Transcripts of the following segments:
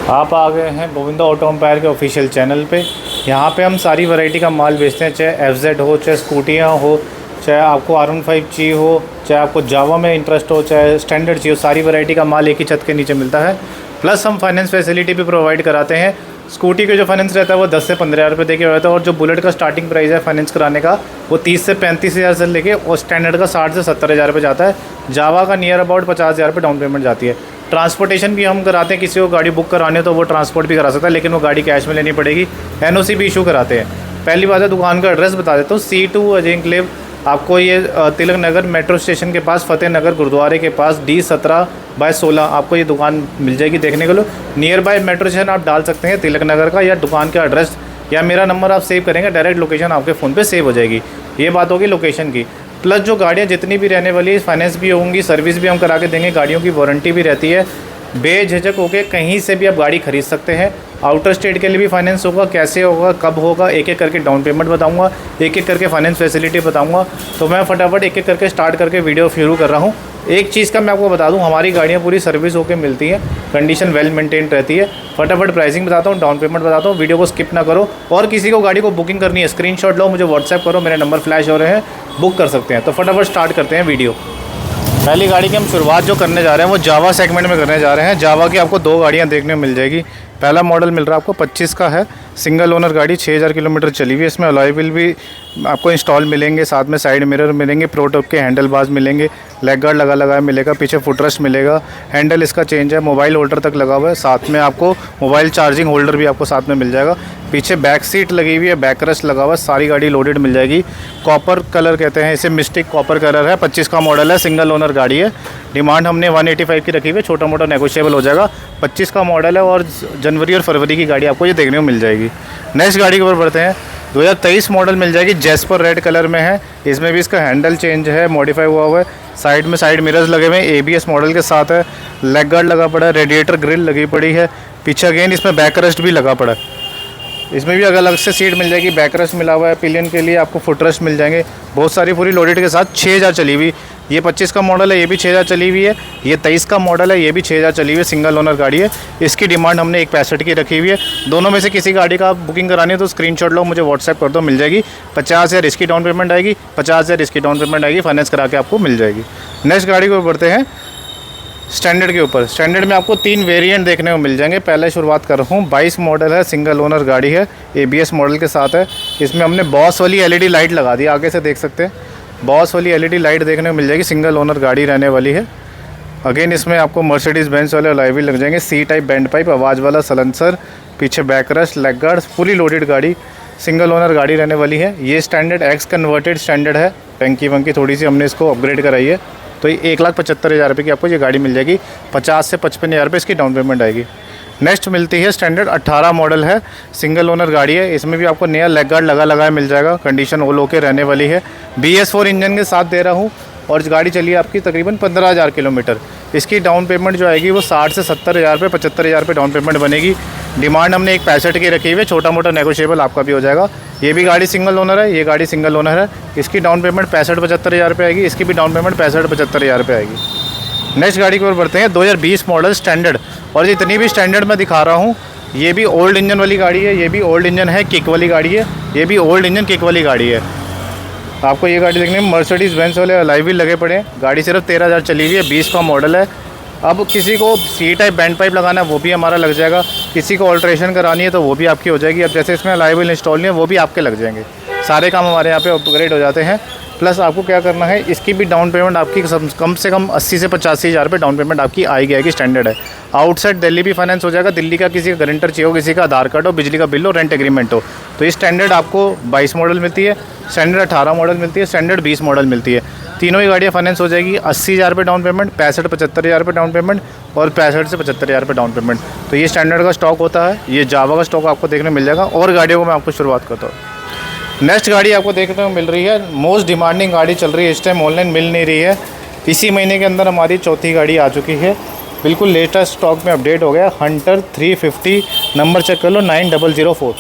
आप आ गए हैं गोविंदा ऑटो एम्पायर के ऑफिशियल चैनल पे। यहाँ पे हम सारी वैरायटी का माल बेचते हैं, चाहे एफजेड हो, चाहे स्कूटियाँ हो, चाहे आपको R15 चाहिए हो, चाहे आपको जावा में इंटरेस्ट हो, चाहे स्टैंडर्ड चाहिए हो, सारी वैरायटी का माल एक ही छत के नीचे मिलता है। प्लस हम फाइनेंस फैसिलिटी भी प्रोवाइड कराते हैं। स्कूटी के जो फाइनेंस रहता है वो 10 से 15 हज़ार रुपये देके रहता है, और जो बुलेट का स्टार्टिंग प्राइस है फाइनेंस कराने का वो 30 से 35 हज़ार से लेके, और स्टैंडर्ड का 60 से 70 हज़ार रुपये जाता है। जावा का नियर अबाउट 50 हज़ार रुपये डाउन पेमेंट जाती है। ट्रांसपोर्टेशन भी हम कराते हैं, किसी को गाड़ी बुक करानी हो तो वो ट्रांसपोर्ट भी करा सकता है, लेकिन वो गाड़ी कैश में लेनी पड़ेगी। NOC भी इशू कराते हैं। पहली बात है, दुकान का एड्रेस बता देता हूँ। C2 अजय एन्क्लेव, आपको ये तिलक नगर मेट्रो स्टेशन के पास, फतेह नगर गुरुद्वारे के पास, D17/16 आपको ये दुकान मिल जाएगी देखने के लिए। नियर बाय मेट्रो स्टेशन आप डाल सकते हैं तिलक नगर का, या दुकान का एड्रेस या मेरा नंबर आप सेव करेंगे, डायरेक्ट लोकेशन आपके फ़ोन पे सेव हो जाएगी। ये बात होगी लोकेशन की। प्लस जो गाड़ियाँ जितनी भी रहने वाली फाइनेंस भी होंगी, सर्विस भी हम करा के देंगे, गाड़ियों की वारंटी भी रहती है। बेझिझक होकर कहीं से भी आप गाड़ी खरीद सकते हैं। आउटर स्टेट के लिए भी फाइनेंस होगा, कैसे होगा, कब होगा, एक एक करके डाउन पेमेंट बताऊंगा, एक एक करके फाइनेंस फैसिलिटी बताऊंगा। तो मैं फटाफट एक एक करके स्टार्ट करके वीडियो शुरू कर रहा हूं। एक चीज़ का मैं आपको बता दूं, हमारी गाड़ियां पूरी सर्विस होकर मिलती हैं, कंडीशन वेल मेंटेन रहती है। फटाफट प्राइसिंग बताता हूँ, डाउन पेमेंट बताता हूँ, वीडियो को स्किप ना करो। और किसी को गाड़ी को बुकिंग करनी है, स्क्रीनशॉट लो, मुझे व्हाट्सएप करो, मेरे नंबर फ्लैश हो रहे हैं, बुक कर सकते हैं। तो फटाफट स्टार्ट करते हैं वीडियो। पहली गाड़ी की हम शुरुआत जो करने जा रहे हैं वो जावा सेगमेंट में करने जा रहे हैं। जावा की आपको 2 गाड़ियाँ देखने को मिल जाएगी। पहला मॉडल मिल रहा है आपको 25 का है, सिंगल ओनर गाड़ी, 6000 किलोमीटर चली हुई है। इसमें अलॉय व्हील भी आपको इंस्टॉल मिलेंगे, साथ में साइड मिरर मिलेंगे, प्रोटोप के हैंडल बार्स मिलेंगे, लेग गार्ड लगा मिलेगा, पीछे फुटरेस्ट मिलेगा, हैंडल इसका चेंज है, मोबाइल होल्डर तक लगा हुआ है, साथ में आपको मोबाइल चार्जिंग होल्डर भी आपको साथ में मिल जाएगा। पीछे बैक सीट लगी हुई है, बैक रेस्ट लगा हुआ है, सारी गाड़ी लोडेड मिल जाएगी। कॉपर कलर कहते हैं इसे, मिस्टिक कॉपर कलर है, 25 का मॉडल है, सिंगल ओनर गाड़ी है। डिमांड हमने 185 की रखी हुई है, छोटा मोटा नेगोशिएबल हो जाएगा। 25 का मॉडल है और जनवरी और फरवरी की गाड़ी आपको ये देखने को मिल जाएगी। नेक्स्ट गाड़ी के ऊपर बढ़ते हैं। 2023 मॉडल मिल जाएगी, जैस्पर रेड कलर में है। इसमें भी इसका हैंडल चेंज है, मॉडिफाई हुआ है। साइड में साइड मिरर्स लगे हुए हैं, ABS मॉडल के साथ है। लेग गार्ड लगा पड़ा है, रेडिएटर ग्रिल लगी पड़ी है। पीछे अगेन इसमें बैक रेस्ट भी लगा पड़ा है। इसमें भी अलग से सीट मिल जाएगी, बैक रेस्ट मिला हुआ है। पिलियन के लिए आपको फुटरेस्ट मिल जाएंगे, बहुत सारी पूरी लोडेड के साथ। 6000 चली हुई, ये 25 का मॉडल है, ये भी 6000 चली हुई है। ये 23 का मॉडल है, ये भी 6000 चली हुई है, सिंगल ओनर गाड़ी है। इसकी डिमांड हमने 165 की रखी हुई है। दोनों में से किसी गाड़ी का आप बुकिंग करानी है तो स्क्रीनशॉट लो, मुझे व्हाट्सएप कर दो, मिल जाएगी। 50,000 इसकी डाउन पेमेंट आएगी, 50,000 इसकी डाउन पेमेंट आएगी, फाइनेंस करा के आपको मिल जाएगी। नेक्स्ट गाड़ी को बढ़ते हैं स्टैंडर्ड के ऊपर। स्टैंडर्ड में आपको 3 वेरिएंट देखने को मिल जाएंगे। पहले शुरुआत कर रहा हूँ, 22 मॉडल है, सिंगल ओनर गाड़ी है, ABS मॉडल के साथ है। इसमें हमने बॉस वाली LED लाइट लगा दी, आगे से देख सकते हैं। बॉस वाली LED लाइट देखने को मिल जाएगी, सिंगल ओनर गाड़ी रहने वाली है। अगेन इसमें आपको मर्सिडीज़ बेंज वाले अलॉय व्हील लग जाएंगे, C टाइप बैंड पाइप, आवाज़ वाला सलेंसर, पीछे बैक रेस्ट, लेग गार्ड, पूरी लोडेड गाड़ी, सिंगल ओनर गाड़ी रहने वाली है। ये स्टैंडर्ड X कन्वर्टेड स्टैंडर्ड है, टंकी वंकी थोड़ी सी हमने इसको अपग्रेड कराई है। तो ये 1,75,000 रुपये की आपको ये गाड़ी मिल जाएगी। 50 से 55,000 रुपये इसकी डाउन पेमेंट आएगी। नेक्स्ट मिलती है स्टैंडर्ड 18 मॉडल है, सिंगल ओनर गाड़ी है। इसमें भी आपको नया लेग गार्ड लगाया मिल जाएगा, कंडीशन ओल होके रहने वाली है। BS4 इंजन के साथ दे रहा हूँ, और गाड़ी चली है आपकी तकरीबन 15,000 किलोमीटर। इसकी डाउन पेमेंट जो आएगी वो 60 से 70,000 रुपये, 75,000 रुपये डाउन पेमेंट बनेगी। डिमांड हमने 165 की रखी हुई है, छोटा मोटा नेगोशिएबल आपका भी हो जाएगा। ये भी गाड़ी सिंगल ओनर है, ये गाड़ी सिंगल ओनर है। इसकी डाउन पेमेंट 65-75,000 रुपये आएगी, इसकी भी डाउन पेमेंट 65-75,000 रुपये आएगी। नेक्स्ट गाड़ी की ओर बढ़ते हैं, 2020 मॉडल स्टैंडर्ड। और जितनी भी स्टैंडर्ड मैं दिखा रहा हूँ, ये भी ओल्ड इंजन वाली गाड़ी है, ये भी ओल्ड इंजन है, किक वाली गाड़ी है, ये भी ओल्ड इंजन किक वाली गाड़ी है। आपको ये गाड़ी देखने में मर्सिडीज़ बेंज वाले अलॉय व्हील लगे पड़े हैं। गाड़ी सिर्फ 13,000 चली हुई है, 20 का मॉडल है। अब किसी को C टाइप बैंड पाइप लगाना है वो भी हमारा लग जाएगा, किसी को ऑल्ट्रेशन करानी है तो वो भी आपकी हो जाएगी। अब जैसे इसमें अलॉय व्हील इंस्टॉल नहीं है वो भी आपके लग जाएंगे, सारे काम हमारे यहाँ पे अपग्रेड हो जाते हैं। प्लस आपको क्या करना है, इसकी भी डाउन पेमेंट आपकी कम से कम 80 से 85,000 रुपये डाउन पेमेंट आपकी आएगी। स्टैंडर्ड है। आउटसाइड दिल्ली भी फाइनेंस हो जाएगा, दिल्ली का किसी का गारंटर चाहिए हो, किसी का आधार कार्ड हो, बिजली का बिल हो, रेंट एग्रीमेंट हो। तो ये स्टैंडर्ड आपको 22 मॉडल मिलती है, स्टैंडर्ड 18 मॉडल मिलती है, स्टैंडर्ड 20 मॉडल मिलती है। तीनों ही गाड़ियाँ फाइनेंस हो जाएगी। 80,000 रुपये डाउन पेमेंट, 65-75,000 रुपये डाउन पेमेंट, और 65 से 75,000 रुपये डाउन पेमेंट। तो ये स्टैंडर्ड का स्टॉक होता है। ये जावा का स्टॉक आपको देखने मिल जाएगा। और गाड़ियों को मैं आपको शुरुआत करता हूँ। नेक्स्ट गाड़ी आपको देखने को मिल रही है, मोस्ट डिमांडिंग गाड़ी चल रही है इस टाइम, ऑनलाइन मिल नहीं रही है। इसी महीने के अंदर हमारी चौथी गाड़ी आ चुकी है, बिल्कुल लेटेस्ट स्टॉक में अपडेट हो गया। हंटर 350, नंबर चेक कर लो 9004।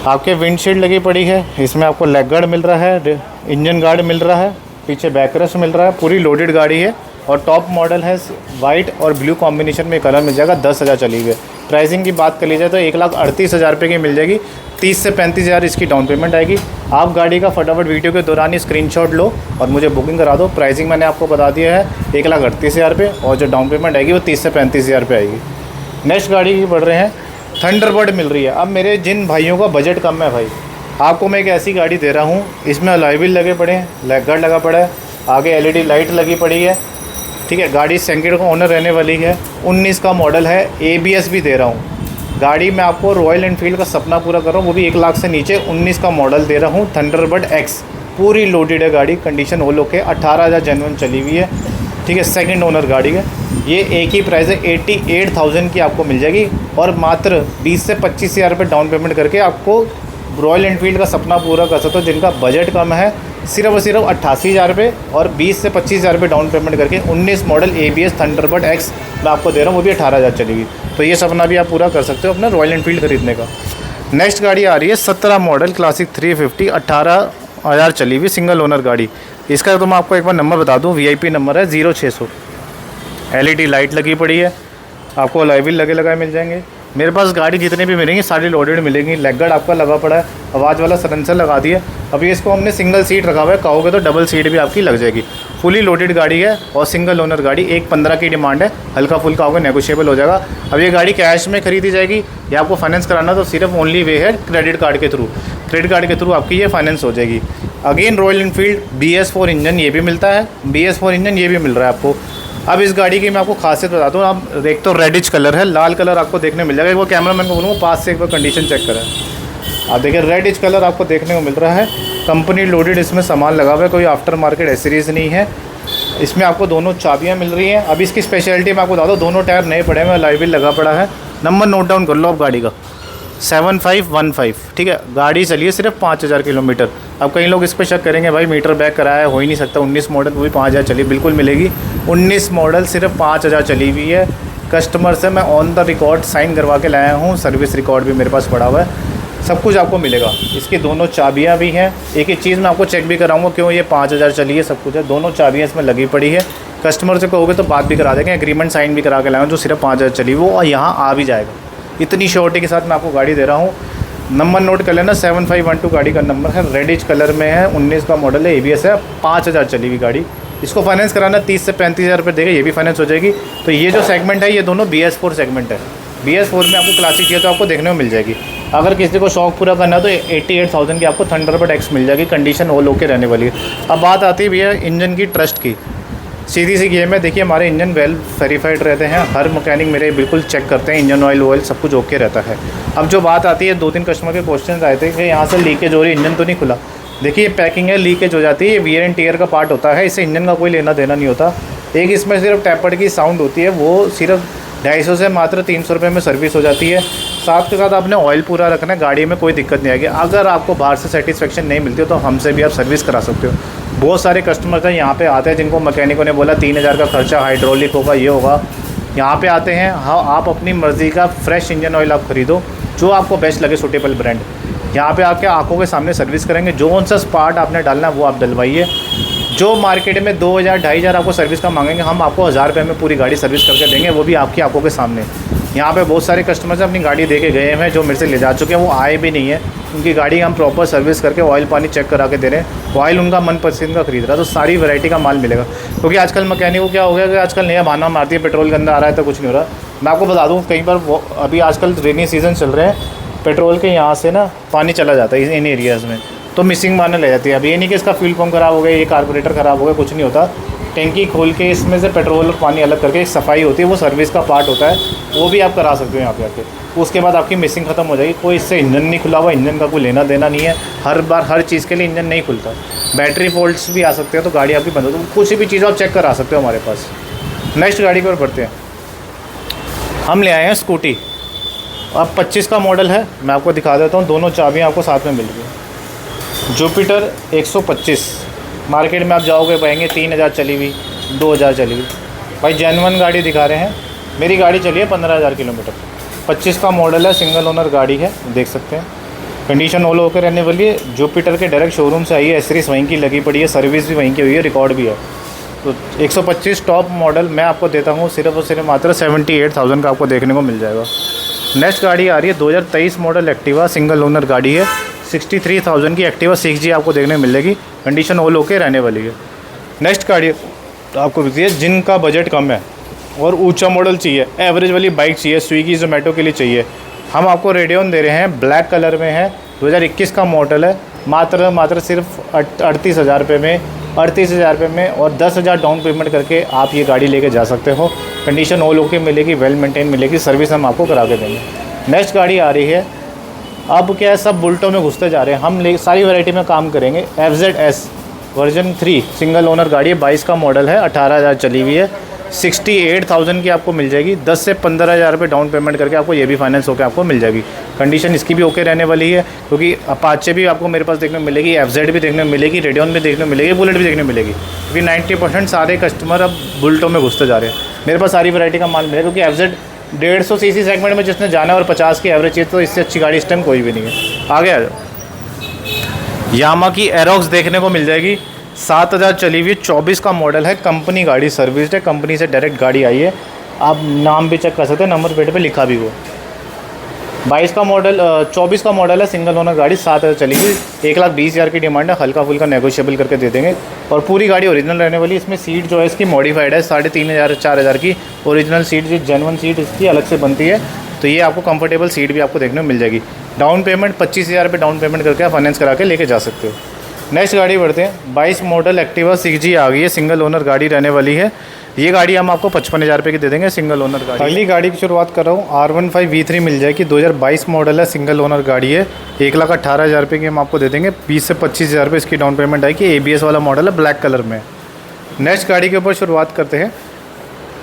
आपके विंडशील्ड लगी पड़ी है, इसमें आपको लेग गार्ड मिल रहा है, इंजन गार्ड मिल रहा है, पीछे बैक रेस्ट मिल रहा है, पूरी लोडेड गाड़ी है। और टॉप मॉडल है वाइट और ब्लू कॉम्बिनेशन में कलर मिल जाएगा, 10,000 चली हुई है। प्राइसिंग की बात कर ली जाए तो 1,38,000 रुपये की मिल जाएगी। 30 से 35,000 इसकी डाउन पेमेंट आएगी। आप गाड़ी का फटाफट वीडियो के दौरान ही स्क्रीनशॉट लो और मुझे बुकिंग करा दो। प्राइसिंग मैंने आपको बता दिया है 1,38,000 रुपये और जो डाउन पेमेंट आएगी वो 30 से 35,000 रुपये आएगी। नेक्स्ट गाड़ी की बढ़ रहे हैं, थंडरबर्ड मिल रही है। अब मेरे जिन भाइयों का बजट कम है भाई, आपको मैं एक ऐसी गाड़ी दे रहा हूँ, इसमें अलॉय व्हील लगे पड़े हैं, लेग गार्ड लगा पड़ा है, आगे LED लाइट लगी पड़ी है, ठीक है। गाड़ी सेकंड का ओनर रहने वाली है, 19 का मॉडल है, ABS भी दे रहा हूँ। गाड़ी मैं आपको रॉयल एनफील्ड का सपना पूरा कर रहा हूँ, वो भी 1 लाख से नीचे 19 का मॉडल दे रहा हूँ। थंडरबर्ड X पूरी लोडेड है गाड़ी, कंडीशन हो लोग के 18,000 जेन्युइन चली हुई है, ठीक है। सेकंड ओनर गाड़ी है। ये एक ही प्राइस है, 88,000 की आपको मिल जाएगी और मात्र 20 से 25,000 रुपये डाउन पेमेंट करके आपको रॉयल एनफील्ड का सपना पूरा कर सकते हो। जिनका बजट कम है, सिर्फ और सिर्फ 88,000 रुपये और 20 से 25,000 रुपये डाउन पेमेंट करके 19 मॉडल ABS थंडरबर्ड X मैं आपको दे रहा हूँ, वो भी 18,000 चलेगी। तो ये सपना भी आप पूरा कर सकते हो अपना रॉयल एनफील्ड खरीदने का। नेक्स्ट गाड़ी आ रही है 17 मॉडल क्लासिक 350, 18,000 चली हुई, सिंगल ओनर गाड़ी। इसका तो मैं आपको एक बार नंबर बता दूँ, VIP नंबर है 0600। LED लाइट लगी पड़ी है, आपको अलॉय व्हील लगे लगाए मिल जाएंगे। मेरे पास गाड़ी जितनी भी मिलेंगी सारी लोडेड मिलेंगी। लेग गार्ड आपका लगा पड़ा है, आवाज़ वाला सलेंसर लगा दिया। अभी इसको हमने सिंगल सीट रखा हुआ है, कहोगे तो डबल सीट भी आपकी लग जाएगी। फुली लोडेड गाड़ी है और सिंगल ओनर गाड़ी। 1,15 की डिमांड है, हल्का फुल्का होगा, नेगोशिएबल हो जाएगा। अब ये गाड़ी कैश में खरीदी जाएगी या आपको फाइनेंस कराना, तो सिर्फ ओनली वे है क्रेडिट कार्ड के थ्रू। क्रेडिट कार्ड के थ्रू आपकी ये फाइनेंस हो जाएगी। Again royal Enfield BS4 engine ये भी मिलता है, BS4 इंजन ये भी मिल रहा है आपको। अब इस गाड़ी की मैं आपको खासियत बताता हूँ। आप देख तो रेडिश कलर है, लाल कलर आपको देखने मिल जाएगा। एक बार कैमरामैन को बोलूँगा पास से एक बार कंडीशन चेक करें। आप देखिए रेडिश कलर आपको देखने को मिल रहा है। कंपनी लोडेड इसमें सामान लगा हुआ है, कोई आफ्टर मार्केट एसेसरीज नहीं है। इसमें आपको दोनों चाबियाँ मिल रही हैं। अब इसकी स्पेशलिटी मैं आपको बता दूँ, दोनों टायर नए पड़े हैं, अलॉय व्हील लगा पड़ा है। नंबर नोट डाउन कर लो आप गाड़ी का, 7515, ठीक है। गाड़ी चलिए सिर्फ 5,000 किलोमीटर। अब कई लोग इस पर शक करेंगे भाई मीटर बैक कराया हो ही नहीं सकता, 19 मॉडल वो भी 5,000 चली, बिल्कुल मिलेगी। 19 मॉडल सिर्फ 5,000 चली हुई है। कस्टमर से मैं ऑन द रिकॉर्ड साइन करवा के लाया हूँ, सर्विस रिकॉर्ड भी मेरे पास पड़ा हुआ है, सब कुछ आपको मिलेगा। इसकी दोनों चाबियाँ भी हैं। एक एक चीज़ मैं आपको चेक भी कराऊंगा क्यों ये 5,000 चली है, सब कुछ है। दोनों चाबियाँ इसमें लगी पड़ी है। कस्टमर से कहोगे तो बात भी करा देंगे, एग्रीमेंट साइन भी करा के लाया हूँ, जो सिर्फ 5,000 चली वो और यहाँ आ भी जाएगा। इतनी श्योरिटी के साथ मैं आपको गाड़ी दे रहा हूँ। नंबर नोट कर लेना, 7512 गाड़ी का नंबर है, रेडिश कलर में है, 19 का मॉडल है, ABS है, 5,000 चली हुई गाड़ी। इसको फाइनेंस कराना 30 से 35,000 रुपये देगा, ये भी फाइनेंस हो जाएगी। तो ये जो सेगमेंट है ये दोनों BS4 सेगमेंट है। BS4 में आपको क्लासिक चाहिए तो आपको देखने में मिल जाएगी। अगर किसी को शौक पूरा करना है तो 88,000 की आपको थंडरबर्ड X मिल जाएगी, कंडीशन ऑल ओके रहने वाली है। अब बात आती है भैया इंजन की ट्रस्ट की। सीधी सी गेम है, देखिए हमारे इंजन वेल वेरीफाइड रहते हैं, हर मैकेनिक मेरे बिल्कुल चेक करते हैं, इंजन ऑयल सब कुछ ओके रहता है। अब जो बात आती है, 2-3 कस्टमर के क्वेश्चन आए थे कि यहाँ से लीकेज हो रही है, इंजन तो नहीं खुला। देखिए पैकिंग है, लीकेज हो जाती है, ये वियर एंड टियर का पार्ट होता है, इससे इंजन का कोई लेना देना नहीं होता। एक इसमें सिर्फ टैपर्ड की साउंड होती है, वो सिर्फ 250 से मात्र 300 रुपये में सर्विस हो जाती है। साथ के साथ आपने ऑयल पूरा रखना है, गाड़ी में कोई दिक्कत नहीं आएगी। अगर आपको बाहर से सेटिस्फेक्शन नहीं मिलती हो तो हमसे भी आप सर्विस करा सकते हो। बहुत सारे कस्टमर्स हैं यहाँ पे आते हैं जिनको मैकेनिकों ने बोला 3,000 का खर्चा, हाइड्रोलिक होगा, ये होगा। यहाँ पे आते हैं, हाँ आप अपनी मर्ज़ी का फ्रेश इंजन ऑयल आप खरीदो, जो आपको बेस्ट लगे, सूटेबल ब्रांड। यहाँ पे आके आंखों के सामने सर्विस करेंगे, जो सा पार्ट आपने डालना है वो आप डलवाइए। जो मार्केट में 2,000 2,500 आपको सर्विस का मांगेंगे, हम आपको 1,000 रुपये में पूरी गाड़ी सर्विस करके देंगे, वो भी आपकी आंखों के सामने। यहाँ पे बहुत सारे कस्टमर्स अपनी गाड़ी दे के गए हैं, जो मेरे से ले जा चुके हैं, वो आए भी नहीं है। उनकी गाड़ी हम प्रॉपर सर्विस करके ऑयल पानी चेक करा के दे रहे हैं, ऑयल उनका मनपसंद का खरीद रहा है। तो सारी वैरायटी का माल मिलेगा, क्योंकि आजकल मैकेनिक को क्या हो गया कि आजकल नया बहाना मारती है, पेट्रोल गंदा आ रहा है तो कुछ नहीं हो रहा। मैं आपको बता दूँ, कई बार अभी आजकल रेनी सीज़न चल रहे हैं, पेट्रोल के यहाँ से ना पानी चला जाता है इन एरियाज़ में, तो मिसिंग मारने ले जाती है। अब ये नहीं कि इसका फ्यूल पंप ख़राब हो गया, ये कार्बोरेटर ख़राब हो गया, कुछ नहीं होता। टैंकी खोल के इसमें से पेट्रोल और पानी अलग करके एक सफाई होती है, वो सर्विस का पार्ट होता है, वो भी आप करा सकते हो यहाँ पे आके। उसके बाद आपकी मिसिंग ख़त्म हो जाएगी। कोई इससे इंजन नहीं खुला हुआ, इंजन का कोई लेना देना नहीं है। हर बार हर चीज़ के लिए इंजन नहीं खुलता, बैटरी फॉल्ट्स भी आ सकते हैं, तो गाड़ी आपकी बंद हो, तो कुछ भी चीज़ आप चेक करा सकते हो हमारे पास। नेक्स्ट गाड़ी पर बढ़ते हैं, हम ले आए हैं स्कूटी। अब 25 का मॉडल है, मैं आपको दिखा देता हूँ, दोनों चाबियाँ आपको साथ में मिल रही है। जुपिटर 125 मार्केट में आप जाओगे पाएंगे 3,000 चली हुई, 2,000 चली हुई। भाई जेन्युइन गाड़ी दिखा रहे हैं, मेरी गाड़ी चली है 15,000 किलोमीटर। 25 का मॉडल है, सिंगल ओनर गाड़ी है, देख सकते हैं। कंडीशन ऑल होकर रहने वाली है। जुपिटर के डायरेक्ट शोरूम से आई है, एसरीज वहीं की लगी पड़ी है, सर्विस भी वहीं की हुई है, रिकॉर्ड भी है। तो 125 टॉप मॉडल मैं आपको देता हूँ सिर्फ और सिर्फ मात्र 78,000 का आपको देखने को मिल जाएगा। नेक्स्ट गाड़ी आ रही है 2023 मॉडल एक्टिवा, सिंगल ओनर गाड़ी है। 63,000 की एक्टिवा 6G आपको देखने को मिलेगी। कंडीशन ऑल ओके रहने वाली है। नेक्स्ट गाड़ी आपको दिखती है जिनका बजट कम है और ऊंचा मॉडल चाहिए, एवरेज वाली बाइक चाहिए, स्विगी जोमेटो के लिए चाहिए, हम आपको रेडियन दे रहे हैं। ब्लैक कलर में है, 2021 का मॉडल है। मात्र सिर्फ 38,000 रुपये में, 38,000 रुपये में और 10,000 डाउन पेमेंट करके आप ये गाड़ी लेके जा सकते हो। कंडीशन ऑल ओके मिलेगी, वेल मेंटेन मिलेगी, सर्विस हम आपको करा के देंगे। नेक्स्ट गाड़ी आ रही है, अब क्या है सब बुलेटों में घुसते जा रहे हैं, हम सारी वैरायटी में काम करेंगे। FZS वर्जन 3 सिंगल ओनर गाड़ी है, 22 का मॉडल है, 18,000 चली हुई है। 68,000 की आपको मिल जाएगी। 10 से 15,000 रुपये डाउन पेमेंट करके आपको ये भी फाइनेंस होकर आपको मिल जाएगी। कंडीशन इसकी भी ओके रहने वाली है, क्योंकि अपाचे भी आपको मेरे पास देखने को मिलेगी, FZ भी देखने को मिलेगी, रेडियन भी देखने को मिलेगी, बुलेट भी देखने को मिलेगी। क्योंकि 90% सारे कस्टमर अब बुलेटों में घुसते जा रहे हैं। मेरे पास सारी वैरायटी का माल मिलेगा, क्योंकि FZ 150 सीसी सेगमेंट में जिसने जाना है और 50 की एवरेज चाहिए, तो इससे अच्छी गाड़ी इस टाइम कोई भी नहीं है। आगे आ जाओ, यामा की एरोक्स देखने को मिल जाएगी। 7,000 चली हुई, 24 का मॉडल है, कंपनी गाड़ी सर्विस्ड है, कंपनी से डायरेक्ट गाड़ी आई है। आप नाम भी चेक कर सकते हैं, नंबर प्लेट पे लिखा भी वो। 22 का मॉडल 24 का मॉडल है, सिंगल ओनर गाड़ी, 7,000 चली हुई। 1,20,000 की डिमांड है, हल्का फुल्का नेगोशिएबल करके दे देंगे। और पूरी गाड़ी ओरिजिनल रहने वाली। इसमें सीट जो है इसकी मॉडिफाइड है, 3,500 4,000 की ओरिजिनल सीट, जो जेन्युइन सीट इसकी अलग से बनती है। तो ये आपको कंफर्टेबल सीट भी आपको देखने को मिल जाएगी। डाउन पेमेंट 25,000 रुपये डाउन पेमेंट करके आप फाइनेंस करा के लेके जा सकते हो। नेक्स्ट गाड़ी बढ़ते हैं, 22 मॉडल एक्टिवा 6G आ गई है, सिंगल ओनर गाड़ी रहने वाली है। ये गाड़ी हम आपको 55,000 रुपये की दे देंगे, सिंगल ओनर गाड़ी। अगली गाड़ी की शुरुआत कर रहा हूँ, R15 V3 मिल जाएगी, 2022 मॉडल है, सिंगल ओनर गाड़ी है। 1,18,000 रुपये की हम आपको दे देंगे। 20 से 25,000 रुपये इसकी डाउन पेमेंट आएगी। ABS वाला मॉडल है, ब्लैक कलर में। नेक्स्ट गाड़ी के ऊपर शुरुआत करते हैं,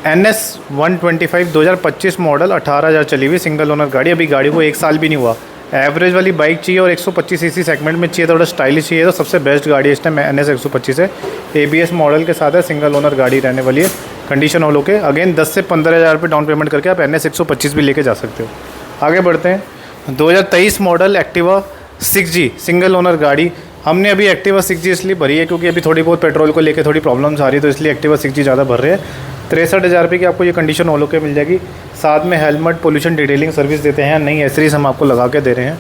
NS 125 2025 मॉडल, 18,000 चली हुई, सिंगल ओनर गाड़ी। अभी गाड़ी को 1 साल भी नहीं हुआ। एवरेज वाली बाइक चाहिए और 125 सीसी सेगमेंट में चाहिए, थोड़ा स्टाइलिश चाहिए, तो सबसे बेस्ट गाड़ी इस टाइम NS 125 है। ABS मॉडल के साथ है, सिंगल ओनर गाड़ी रहने वाली है। Condition all okay. अगेन 10 से 15,000 रुपये डाउन पेमेंट करके आप NS 125 भी लेके जा सकते हो। आगे बढ़ते हैं, 2023 model Activa 6G single owner गाड़ी। हमने अभी एक्टिवा 6G इसलिए भरी है क्योंकि अभी थोड़ी बहुत पेट्रोल को लेकर थोड़ी प्रॉब्लम्स आ रही है, तो इसलिए एक्टिवा 6G ज़्यादा भर रहे हैं। 63,000 रुपये की आपको ये कंडीशन ऑल ओके मिल जाएगी। साथ में हेलमेट, पोल्यूशन डिटेलिंग सर्विस देते हैं, नई एसेसरीज हम आपको लगा के दे रहे हैं।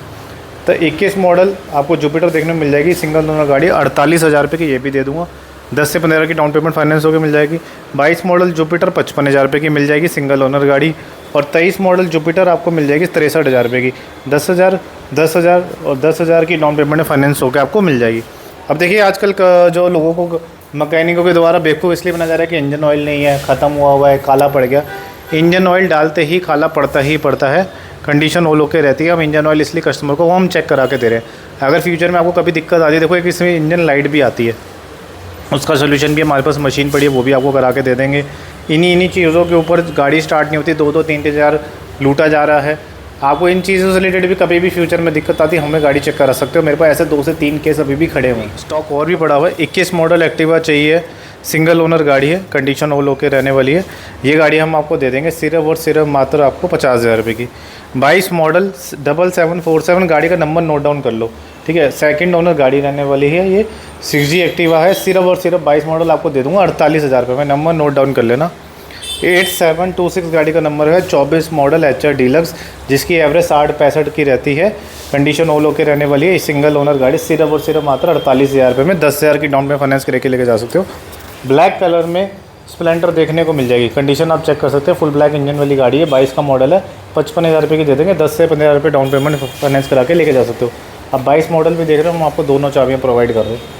तो 21 मॉडल आपको जुपिटर देखने को मिल जाएगी, सिंगल ओनर गाड़ी, 48,000 रुपये की ये भी दे दूँगा। 10 से 15 की डाउन पेमेंट फाइनेंस होकर मिल जाएगी। 22 मॉडल जुपिटर 55,000 रुपये की मिल जाएगी, सिंगल ओनर गाड़ी। और 23 मॉडल जुपिटर आपको मिल जाएगी 63,000 रुपये की। 10,000 और 10,000 की डाउन पेमेंट फाइनेंस होकर आपको मिल जाएगी। अब देखिए आजकल जो लोगों को मैकेनिकों के द्वारा बेवकूफ़ इसलिए बना जा रहा है कि इंजन ऑयल नहीं है, ख़त्म हुआ है, काला पड़ गया। इंजन ऑयल डालते ही काला पड़ता ही पड़ता है, कंडीशन ऑल ओके रहती है। हम इंजन ऑयल इसलिए कस्टमर को वो हम चेक करा के दे रहे हैं। अगर फ्यूचर में आपको कभी दिक्कत आती है, देखो एक इसमें इंजन लाइट भी आती है, उसका सोल्यूशन भी हमारे पास मशीन पड़ी है, वो भी आपको करा के दे देंगे। इन्हीं चीज़ों के ऊपर गाड़ी स्टार्ट नहीं होती, 2-2 3-3 हज़ार लूटा जा रहा है। आपको इन चीज़ों से रिलेटेड भी कभी भी फ्यूचर में दिक्कत आती है, हमें गाड़ी चेक करा सकते हो। मेरे पास ऐसे 2 से 3 केस अभी भी खड़े हुए हैं, स्टॉक और भी पड़ा हुआ है। 21 मॉडल एक्टिवा चाहिए, सिंगल ओनर गाड़ी है, कंडीशन ऑल ओके रहने वाली है। ये गाड़ी हम आपको दे देंगे सिर्फ और सिर्फ मात्र आपको 50,000 रुपये की। 22 मॉडल 7747 गाड़ी का नंबर नोट डाउन कर लो, ठीक है। सेकंड ओनर गाड़ी रहने वाली है, ये 6G एक्टिवा है, सिर्फ और सिर्फ 22 मॉडल आपको दे दूंगा 48,000 रुपये में। नंबर नोट डाउन कर लेना, 8726 गाड़ी का नंबर है। 24 मॉडल HR डीलक्स, जिसकी एवरेज 60-65 की रहती है। कंडीशन ऑल ओके रहने वाली है। सिंगल ओनर गाड़ी सिर्फ और सिर्फ मात्र 48,000 रुपये में 10,000 की डाउन पे फाइनेंस करके लेके जा सकते हो। ब्लैक कलर में स्प्लेंडर देखने को मिल जाएगी, कंडीशन आप चेक कर सकते हैं। फुल ब्लैक इंजन वाली गाड़ी है, 22 का मॉडल है, 55,000 रुपये की दे देंगे। 10 से 15,000 रुपये डाउन पेमेंट फाइनेंस करा के लेके जा सकते हो। अब 22 मॉडल भी देख रहे हो, हम आपको दोनों चाबियाँ प्रोवाइड कर रहे हैं।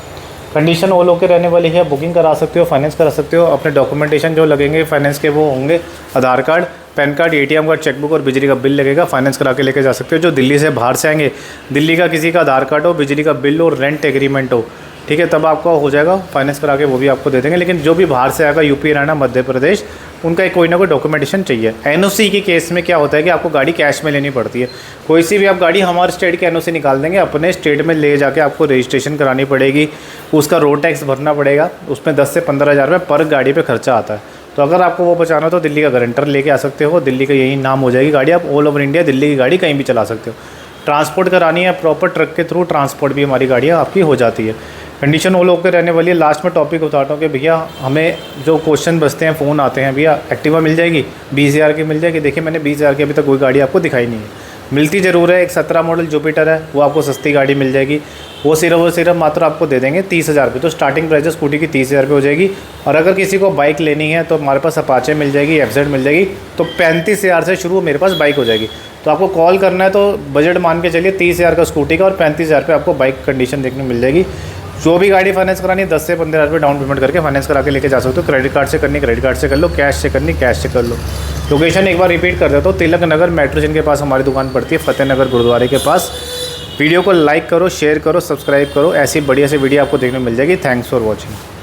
कंडीशन ऑल ओके रहने वाली है। बुकिंग करा सकते हो, फाइनेंस करा सकते हो। अपने डॉक्यूमेंटेशन जो लगेंगे फाइनेंस के वो होंगे, Aadhaar card, PAN card, ATM card, chequebook और बिजली का बिल लगेगा। फाइनेंस करा के लेके जा सकते हो। जो दिल्ली से बाहर से आएंगे, दिल्ली का किसी का आधार कार्ड हो, बिजली का बिल और रेंट एग्रीमेंट हो, ठीक है, तब आपका हो जाएगा फाइनेंस करा के, वो भी आपको दे देंगे। लेकिन जो भी बाहर से आएगा, यूपी, हरियाणा, मध्य प्रदेश, उनका कोई ना कोई डॉक्यूमेंटेशन चाहिए। NOC के केस में क्या होता है कि आपको गाड़ी कैश में लेनी पड़ती है। कोई सी भी आप गाड़ी हमारे स्टेट के NOC निकाल देंगे, अपने स्टेट में ले जाके आपको रजिस्ट्रेशन करानी पड़ेगी, उसका रोड टैक्स भरना पड़ेगा, उसमें 10 से 15,000 रुपये पर गाड़ी पे खर्चा आता है। तो अगर आपको वो बचाना हो तो दिल्ली का गारंटर लेके आ सकते हो, दिल्ली का यही नाम हो जाएगी गाड़ी, आप ऑल ओवर इंडिया दिल्ली की गाड़ी कहीं भी चला सकते हो। ट्रांसपोर्ट करानी है प्रॉपर ट्रक के थ्रू, ट्रांसपोर्ट भी हमारी गाड़ियाँ आपकी हो जाती है। कंडीशन वो लोग के रहने वाली है। लास्ट में टॉपिक बताता हूँ कि भैया हमें जो क्वेश्चन बचते हैं, फ़ोन आते हैं, भैया एक्टिवा मिल जाएगी 20,000 की मिल जाएगी। देखिए मैंने 20,000 की अभी तक कोई गाड़ी आपको दिखाई नहीं है, मिलती ज़रूर है। एक 17 मॉडल जुपिटर है, वो आपको सस्ती गाड़ी मिल जाएगी, वो सिर्फ मात्र आपको दे देंगे 30,000 रुपये। तो स्टार्टिंग प्राइस स्कूटी की 30,000 रुपये हो जाएगी। और अगर किसी को बाइक लेनी है तो हमारे पास अपाचे मिल जाएगी, FZ मिल जाएगी, तो 35,000 से शुरू मेरे पास बाइक हो जाएगी। तो आपको कॉल करना है तो बजट मान के चलिए 30,000 का स्कूटी का और 35,000 रुपये आपको बाइक कंडीशन देखने मिल जाएगी। जो भी गाड़ी फाइनेंस करानी है 10 से 15,000 रुपये डाउन पेमेंट करके फाइनेंस करा के लेके जा सकते हो। क्रेडिट कार्ड से करनी क्रेडिट कार्ड से कर लो, कैश से करनी कैश से कर लो। लोकेशन एक बार रिपीट कर देता हूँ, तिलक नगर मेट्रो स्टेशन के पास हमारी दुकान पड़ती है, फतेहनगर गुरुद्वारे के पास। वीडियो को लाइक करो, शेयर करो, सब्सक्राइब करो, ऐसी बढ़िया सी वीडियो आपको देखने को मिल जाएगी। Thanks for watching.